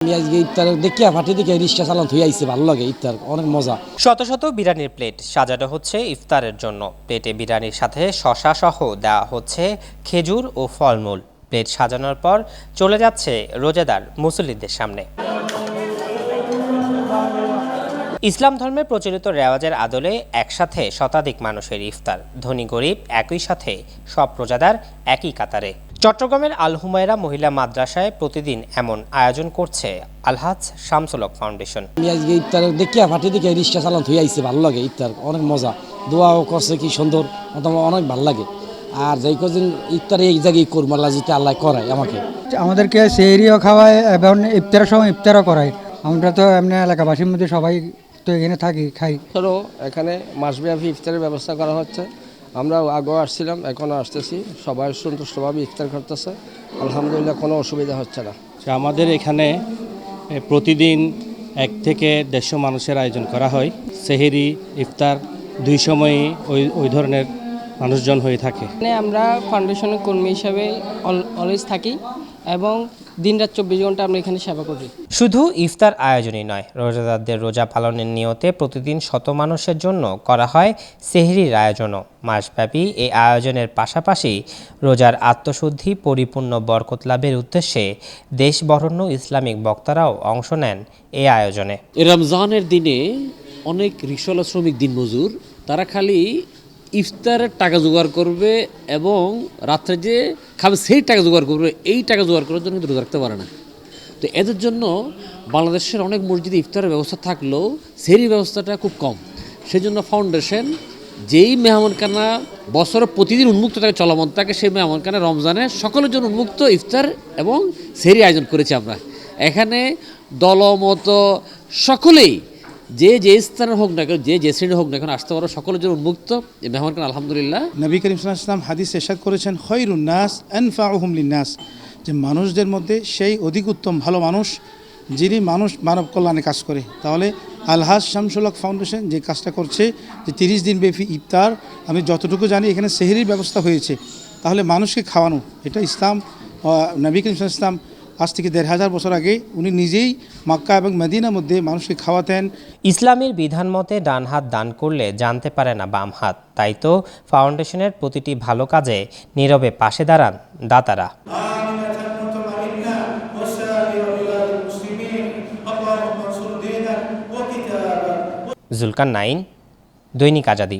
আমি আজকে ইফতার দেখিয়া ফাটি দেখে রিক্সা চালান থুই আইছে, ভালো লাগে, ইফতার অনেক মজা। শত শত বিরিয়ানির প্লেট সাজানো হচ্ছে ইফতারের জন্য। প্লেটে বিরিয়ানির সাথে শসা সহ দেওয়া হচ্ছে খেজুর ও ফলমূল। প্লেট সাজানোর পর চলে যাচ্ছে রোজাদার মুসল্লিদের সামনে। ইসলাম ধর্মে প্রচলিত রেওয়াজের আদলে একসাথে শতাধিক মানুষের ইফতার। ধনী গরিব একই সাথে, সব রোজাদার একই কাতারে। চট্টগ্রামের আল হুমায়রা মহিলা মাদ্রাসায় প্রতিদিন এমন আয়োজন করছে আলহাজ শামসুল হক ফাউন্ডেশন। আমি আজকে ইফতার দেখিয়া ফাটি দেখে রিক্সা চালান থুই আইছে, ভালো লাগে, ইফতার অনেক মজা। দোয়াও করছে কি সুন্দর, অনেক ভালো লাগে। আর যাই কদিন ইফতার এই জায়গায় করবো, আল্লাহ যদি আল্লাহ করায় আমাকে। আমাদেরকে সেহরিও খাওয়ায় এবং ইফতারের সময় ইফতারও করায়। আমরা তো এমনি এলাকাবাসীর মধ্যে সবাই তো এখানে থাকি, খাই। ধরো এখানে মাসব্যাপী ইফতারের ব্যবস্থা করা হচ্ছে। আমরা আগেও আসছিলাম, এখনও আসতেছি। সবাই সন্তুষ্টভাবে ইফতার করতেছে, আলহামদুলিল্লাহ, কোনো অসুবিধা হচ্ছে না। আমাদের এখানে প্রতিদিন 1 থেকে 150 মানুষের আয়োজন করা হয়। সেহরি, ইফতার দুই সময়ই ওই ধরনের মানুষজন হয়ে থাকে। আমরা ফাউন্ডেশনের কর্মী হিসাবে অলওয়েজ থাকি এবং দিনরাত 24 ঘন্টা আমরা এখানে সেবা করি। শুধু ইফতার আয়োজনই নয়, রোজাদারদের রোজা পালনের নিয়তে প্রতিদিন শত মানুষের জন্য করা হয় সেহরির আয়োজনও। মাসব্যাপী এই আয়োজনের পাশাপাশি রোজার আত্মশুদ্ধি, পরিপূর্ণ বরকত লাভের উদ্দেশ্যে দেশ বরেণ্য ইসলামিক বক্তারাও অংশ নেন এই আয়োজনে। রমজানের দিনে অনেক রিকশাওয়ালা শ্রমিক দিনমজুর তারা খালি ইফতারের টাকা জোগাড় করবে এবং রাত্রে যে খাবে সেই টাকা জোগাড় করবে, এই টাকা জোগাড় করার জন্য কিন্তু রোজা রাখতে পারে না। তো এদের জন্য বাংলাদেশের অনেক মসজিদে ইফতারের ব্যবস্থা থাকলেও সেই ব্যবস্থাটা খুব কম। সেই জন্য ফাউন্ডেশন যেই মেহমানখানা বছরে প্রতিদিন উন্মুক্ত থাকে, চলমান থাকে, সেই মেহমানখানা রমজানে সকলের জন্য উন্মুক্ত ইফতার এবং সেহরি আয়োজন করেছি আমরা। এখানে দলমত সকলেই যে স্থানের হোক না কেন, যে শ্রেণীর হোক না কেন আসতে পারো, সকলের জন্য উন্মুক্ত এই মেহমানখানা। আলহামদুলিল্লাহ, নবী করিম সাল্লাল্লাহু আলাইহি ওয়াসাল্লাম হাদিস ইরশাদ করেছেন, খৈরুন নাস আনফাউহুম লিন্নাস, যে মানুষদের মধ্যে সেই অধিক উত্তম ভালো মানুষ যিনি মানব কল্যাণে কাজ করে। তাহলে আলহাজ শামসুল হক ফাউন্ডেশন যে কাজটা করছে, যে 30 দিন ব্যাপী ইফতার, আমি যতটুকু জানি এখানে সেহরির ব্যবস্থা হয়েছে। তাহলে মানুষকে খাওয়ানো, এটা ইসলাম। নবী করিম সাল্লাল্লাহু আলাইহি ওয়াসাল্লাম আজ থেকে 1500 বছর আগে উনি নিজেই মক্কা এবং মদিনার মধ্যে মানুষকে খাওয়াতেন। ইসলামের বিধান মতে ডান হাত দান করলে জানতে পারে না বাম হাত। তাই তো ফাউন্ডেশনের প্রতিটি ভালো কাজে নীরবে পাশে দাঁড়ান দাতারা। জুলকার নাইন, দৈনিক আজাদী।